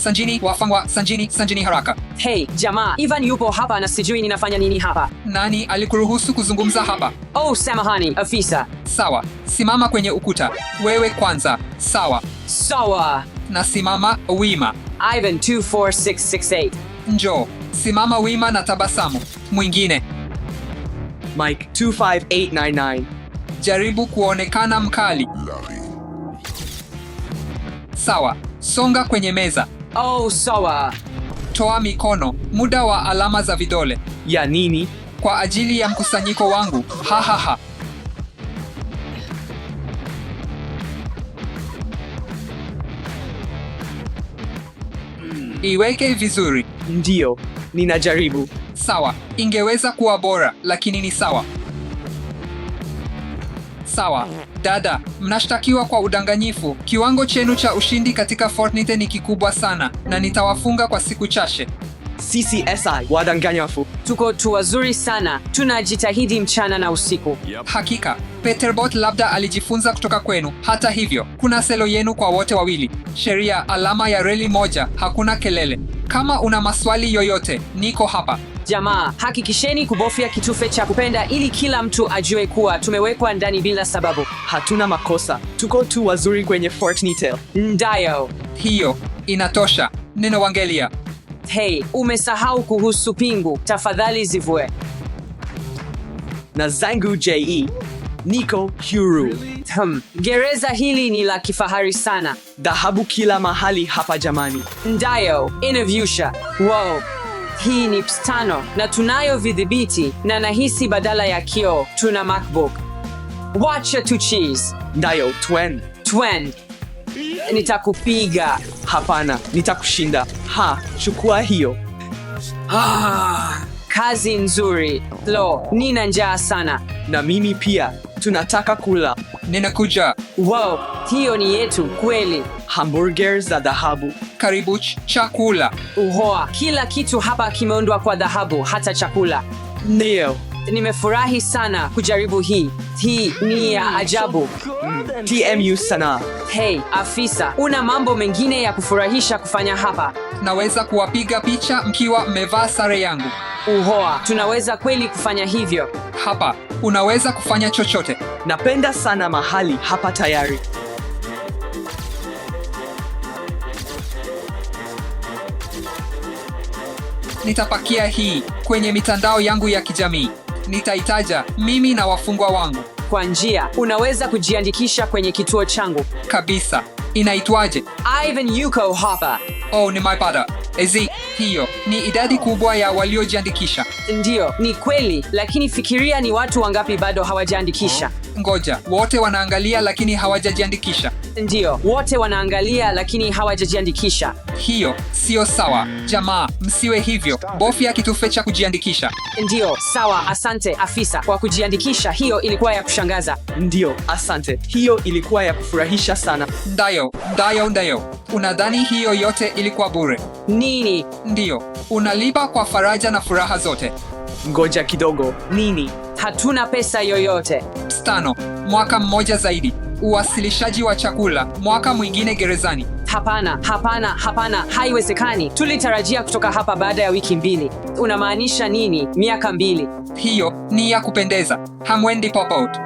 Sanjini, wafangwa, Sanjini haraka. Hey, jamaa, Ivan yupo hapa na sijui ninafanya nini hapa. Nani alikuruhusu kuzungumza hapa? Oh, samahani, afisa. Sawa, simama kwenye ukuta. Wewe kwanza. Sawa. Sawa. Na simama wima. Ivan 24668. Njoo, simama wima na tabasamu. Mwingine. Mike 25899. Jaribu kuonekana mkali. Sawa, songa kwenye meza. Oh, sawa. Toa mikono, muda wa alama za vidole. Ya nini? Kwa ajili ya mkusanyiko wangu. Ha ha ha. Iweke vizuri. Ndio, ninajaribu. Sawa, ingeweza kuwa bora, lakini ni sawa. Sawa, dada, mnashtakiwa kwa udanganyifu. Kiwango chenu cha ushindi katika Fortnite ni kikubwa sana, na nitawafunga kwa siku chache. CCSI, wadanganyafu. Tuko tu wazuri sana. Tunajitahidi mchana na usiku. Hakika, Peterbot labda alijifunza kutoka kwenu. Hata hivyo, kuna selo yenu kwa wote wawili. Sheria, alama ya reli moja, hakuna kelele. Kama una maswali yoyote, niko hapa. Jamaa, hakikisheni kubofya kitufe cha kupenda ili kila mtu ajue kuwa tumewekwa ndani bila sababu. Hatuna makosa. Tuko tu wazuri kwenye Fortnite. Ndayo. Hiyo inatosha. Ninawaangalia. Hey, umesahau kuhusu pingu. Tafadhali zivue. Na zangu JE. Niko huru. Gereza hili ni la kifahari sana. Dhahabu kila mahali hapa jamani. Ndayo, inavyusha. Wow. Hii ni pstano na tunayo vidhibiti na nahisi badala ya kioo tuna MacBook. Wacha tu cheese. Ndayo, Twen. Nitakupiga. Hapana, nitakushinda. Chukua hiyo. Kazi nzuri. Lo, nina njaa sana. Na mimi pia. Tunataka kula. Ninakuja. Wow, hiyo ni yetu kweli. Hamburger za dhahabu. Karibu chakula. Uhoa, kila kitu hapa kimeundwa kwa dhahabu, hata chakula. Ndio. Nimefurahi sana kujaribu hii. Hii ni ya ajabu. TMU sana. Hey, afisa, una mambo mengine ya kufurahisha kufanya hapa? Naweza kuwapiga picha mkiwa mmevaa sare yangu. Uhoa, tunaweza kweli kufanya hivyo. Hapa, unaweza kufanya chochote. Napenda sana mahali hapa tayari. Nitapakia hii kwenye mitandao yangu ya kijamii. Nitaitaja mimi na wafungwa wangu. Kwa njia, unaweza kujiandikisha kwenye kituo changu. Kabisa. Inaitwaje? Ivan yuko hapa. Oh, nimeipata. Hiyo ni idadi kubwa ya waliojiandikisha. Ndio, ni kweli, lakini fikiria ni watu wangapi bado hawajaandikisha. Ngoja, wote wanaangalia lakini hawajajiandikisha. Ndio, wote wanaangalia lakini hawajajiandikisha. Hiyo sio sawa. Jamaa, msiwe hivyo. Bofya kitufe cha kujiandikisha. Ndio, sawa, asante afisa kwa kujiandikisha. Hiyo ilikuwa ya kushangaza. Ndio, asante. Hiyo ilikuwa ya kufurahisha sana. Ndayo. Unadhani hiyo yote ilikuwa bure? Nini? Ndio, unalipa kwa faraja na furaha zote. Ngoja kidogo. Nini? Hatuna pesa yoyote. Pstano, mwaka mmoja zaidi. Uwasilishaji wa chakula, mwaka mwingine gerezani. Hapana, haiwezekani. Tulitarajia kutoka hapa baada ya wiki 2. Unamaanisha nini? Miaka 2? Hiyo ni ya kupendeza. Hamwendi popote.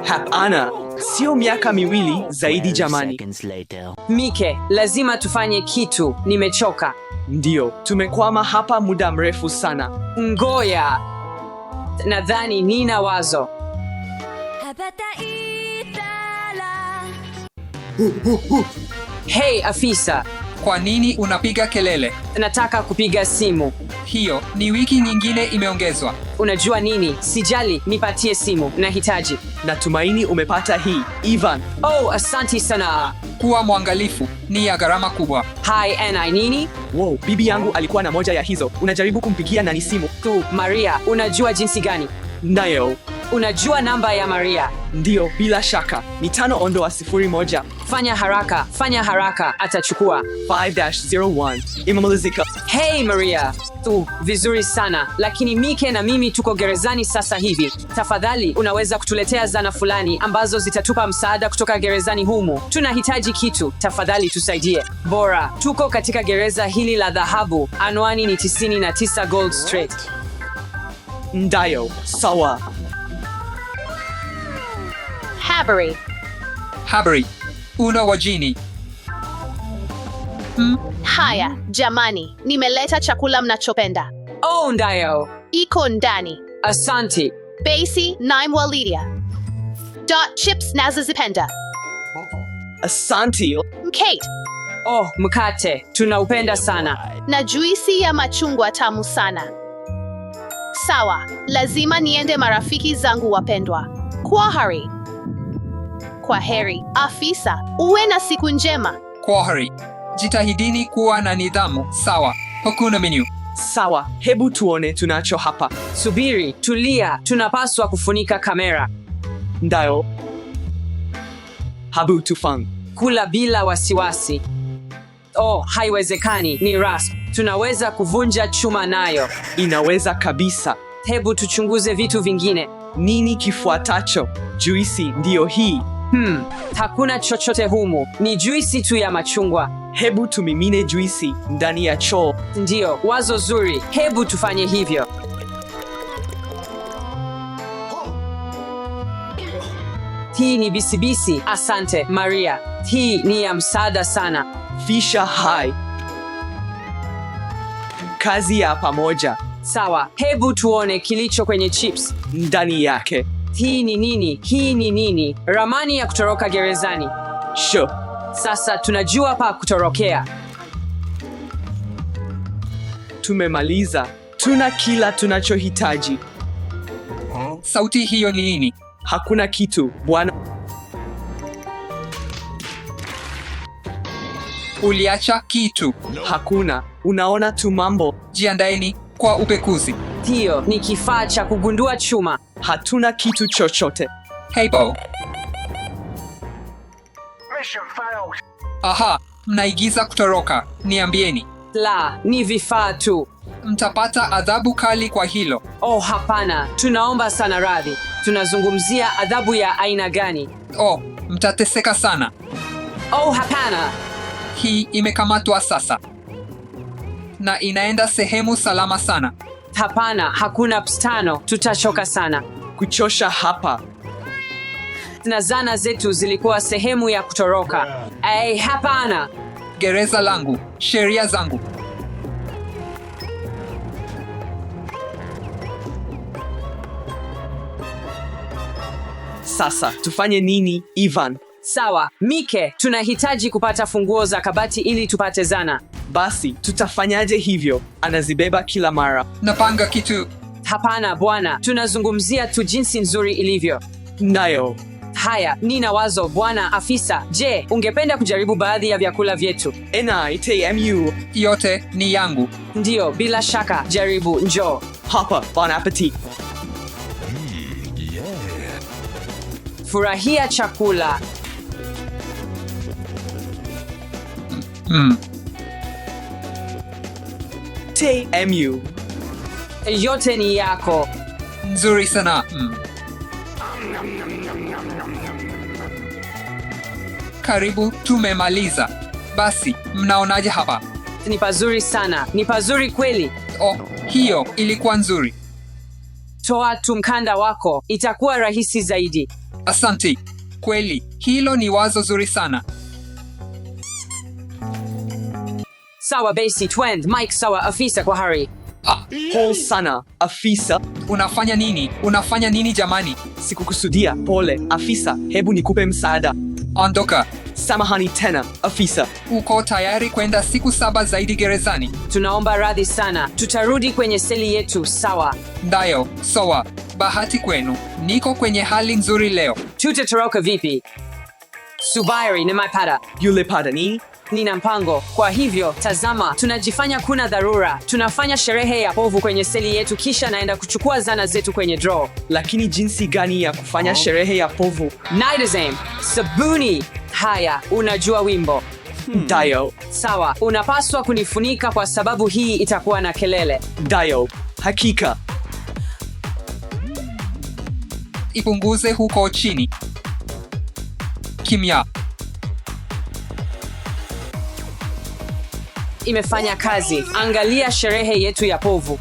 Hapana, sio miaka 2 zaidi jamani. Mike, lazima tufanye kitu. Nimechoka. Ndio, tumekwama hapa muda mrefu sana. Ngoja. Nadhani nina wazo. Hey, afisa. Kwa nini unapiga kelele? Nataka kupiga simu. Hiyo ni wiki nyingine imeongezwa. Unajua nini? Sijali, nipatie simu. Nahitaji. Natumaini umepata hii, Ivan. Oh, asanti sana. Kuwa mwangalifu, ni ya gharama kubwa. Hi, nini? Wow, bibi yangu alikuwa na moja ya hizo. Unajaribu kumpigia nani simu? Tu, Maria, unajua jinsi gani? Nayo. unajua namba ya Maria? Ndiyo, bila shaka. Ni 5 ondoa 01. Fanya haraka, atachukua. 5-01. Imemalizika. Hey Maria! Vizuri sana, lakini Mike na mimi tuko gerezani sasa hivi. Tafadhali unaweza kutuletea zana fulani ambazo zitatupa msaada kutoka gerezani humu. Tunahitaji kitu, tafadhali tusaidie. Bora, tuko katika gereza hili la dhahabu. Anwani ni 99 Gold Street. Ndayo, sawa. Habari. Una wajini. Haya, jamani, nimeleta chakula mnachopenda. Oh, ndayo. Iko ndani. Asante. Basi naimwalidia. Chips nazozipenda. Asante. Kate, Oh, mkate. Tunaupenda sana. na juisi ya machungwa tamu sana. Sawa, lazima niende marafiki zangu wapendwa. Kwa heri, afisa. Uwe na siku njema. Kwaheri. Jitahidini kuwa na nidhamu. Sawa. Hakuna menu. Sawa, hebu tuone tunacho hapa. Subiri, tulia. Tunapaswa kufunika kamera. Ndayo. Habu tufang. Kula bila wasiwasi. Oh, haiwezekani. Ni rasp. Tunaweza kuvunja chuma nayo. Inaweza kabisa. Hebu tuchunguze vitu vingine. Nini kifuatacho? Juisi ndiyo hii. Hakuna chochote humu. Ni juisi tu ya machungwa. Hebu tumimine juisi ndani ya choo. Ndiyo, wazo zuri. Hebu tufanye hivyo. Hii ni bisibisi. Asante, Maria. Hii ni ya msaada sana. Fisha hai. Kazi ya pamoja. Sawa, hebu tuone kilicho kwenye chips. Ndani yake. Hii ni nini? Hii ni nini? Ramani ya kutoroka gerezani. Sho. Sasa tunajua pa kutorokea. Tumemaliza. Tuna kila tunachohitaji. Sauti hiyo ni nini? Hakuna kitu, bwana. Uliacha kitu. Hakuna. Unaona tu mambo. Jiandaeni kwa upekuzi. Hiyo ni kifaa cha kugundua chuma. Hatuna kitu chochote. Hey Bo. Aha, mnaigiza kutoroka. Niambieni. La, ni vifaa tu. Mtapata adhabu kali kwa hilo. Oh, hapana. Tunaomba sana radhi. Tunazungumzia adhabu ya aina gani? Oh, mtateseka sana. Oh, hapana. Hii imekamatwa sasa. Na inaenda sehemu salama sana. Hapana, hakuna pstano. Tutachoka sana. Kuchosha hapa. Na zana zetu zilikuwa sehemu ya kutoroka. Hapana. Gereza langu, sheria zangu. Sasa tufanye nini, Ivan? Sawa, Mike, tunahitaji kupata funguo za kabati ili tupate zana. Basi tutafanyaje hivyo? Anazibeba kila mara. Napanga kitu. Hapana bwana, tunazungumzia tu jinsi nzuri ilivyo. Nayo. Haya, nina wazo bwana afisa. Je, ungependa kujaribu baadhi ya vyakula vyetu? NITMU. Yote ni yangu. Ndiyo, bila shaka. Jaribu, njoo. Hapa, bon appetit. Furahia chakula. TMU. Yote ni yako. Nzuri sana. Karibu, tumemaliza. Basi, mnaonaje hapa? Ni pazuri sana. Ni pazuri kweli. Oh, hiyo ilikuwa nzuri. Toa tu mkanda wako. Itakuwa rahisi zaidi. Asante. Kweli, hilo ni wazo zuri sana. Sawa basi, twend. Mike, sawa afisa, kwa hari. Pole sana, afisa. Unafanya nini? Unafanya nini jamani? Sikukusudia. Pole, afisa. Hebu nikupe msaada. Ondoka. Samahani tena, afisa. Uko tayari kwenda siku 7 zaidi gerezani? Tunaomba radhi sana. Tutarudi kwenye seli yetu, sawa? Ndayo, sawa. Bahati kwenu. Niko kwenye hali nzuri leo. Tutatoroka vipi? Subiri, nimepata. Yule pada nini? Nina mpango. Kwa hivyo, tazama, tunajifanya kuna dharura. Tunafanya sherehe ya povu kwenye seli yetu kisha naenda kuchukua zana zetu kwenye draw. Lakini jinsi gani ya kufanya sherehe ya povu? Nitazame, sabuni. Haya, unajua wimbo. Dio. Sawa, unapaswa kunifunika kwa sababu hii itakuwa na kelele. Dio. Hakika. Ipunguze huko chini. Kimya. Imefanya kazi. Angalia sherehe yetu ya povu.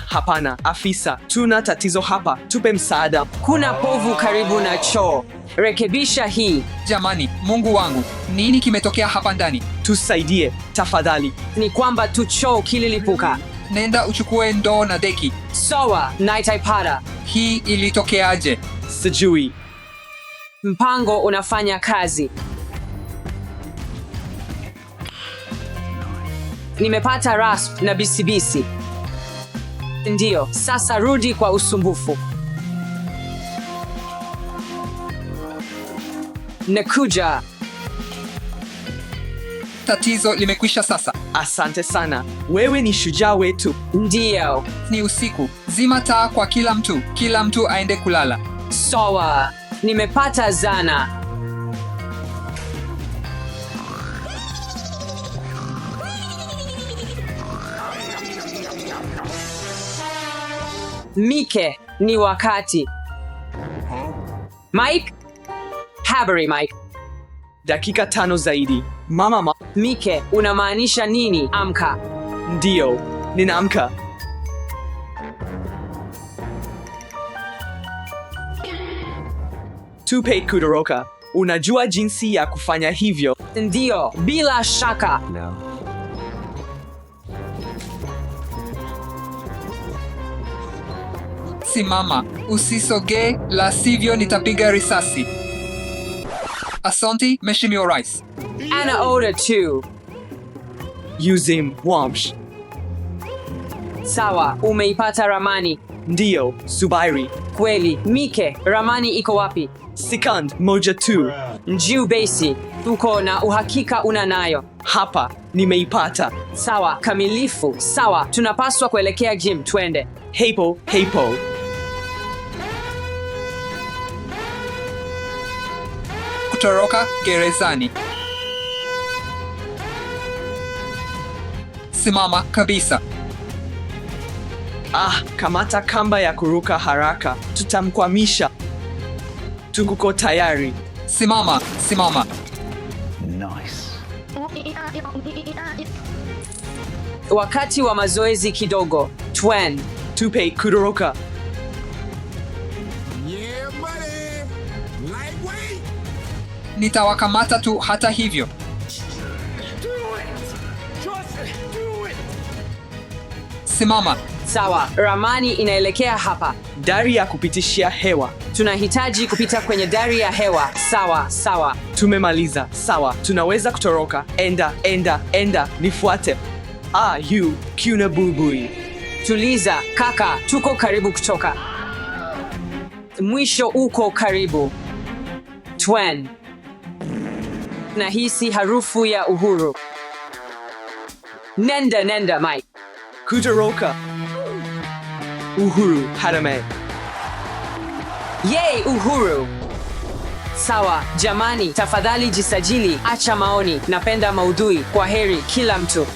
Hapana, afisa. Tuna tatizo hapa. Tupe msaada. Kuna povu karibu na choo. Rekebisha hii. Jamani, Mungu wangu, nini kimetokea hapa ndani? Tusaidie, tafadhali. Ni kwamba tu choo kililipuka. Nenda uchukue ndoo na deki. Sawa, nitaipata. Hii ilitokeaje? Sijui. Mpango unafanya kazi. Nimepata rasp na bisibisi. Ndiyo, sasa rudi kwa usumbufu. Nakuja. Tatizo limekwisha sasa. Asante sana. Wewe ni shujaa wetu. Ndiyo. Ni usiku. Zima taa kwa kila mtu. Kila mtu aende kulala. Sawa. Nimepata zana. Mike, ni wakati. Mike? Habari, Mike. Dakika 5 zaidi. Mama. Mike, unamaanisha nini? Amka. Ndio, ninaamka. Tupe kutoroka. Unajua jinsi ya kufanya hivyo? Ndio, bila shaka. Simama, usisogee, la sivyo nitapiga risasi. Asante, Mheshimiwa Rais. Ana order 2. Using Wamsh. Sawa, umeipata ramani. Ndio, Subairi. Kweli, Mike, ramani iko wapi? Second, moja tu. Njuu basi, uko na uhakika una nayo? Hapa, nimeipata. Sawa, kamilifu. Sawa, tunapaswa kuelekea gym, twende. Hepo. Kutoroka gerezani. Simama kabisa. Kamata kamba ya kuruka haraka. Tutamkwamisha. Tuko tayari. Simama. Nice. Wakati wa mazoezi kidogo. Twende. Tupe kutoroka. Yeah, buddy. Lightweight. Nitawakamata tu hata hivyo. Do it. Just do it. Simama. Sawa, ramani inaelekea hapa. Dari ya kupitishia hewa. Tunahitaji kupita kwenye dari ya hewa. Sawa. Tumemaliza. Sawa, tunaweza kutoroka. Enda. Nifuate. Kuna bubui. Tuliza, kaka, tuko karibu kutoka. Mwisho uko karibu. Twende. Nahisi harufu ya uhuru. Nenda, Mike. Kutoroka. Uhuru, harame. Yay, uhuru! Sawa, jamani, tafadhali jisajili, acha maoni, napenda maudhui. Kwa heri kila mtu.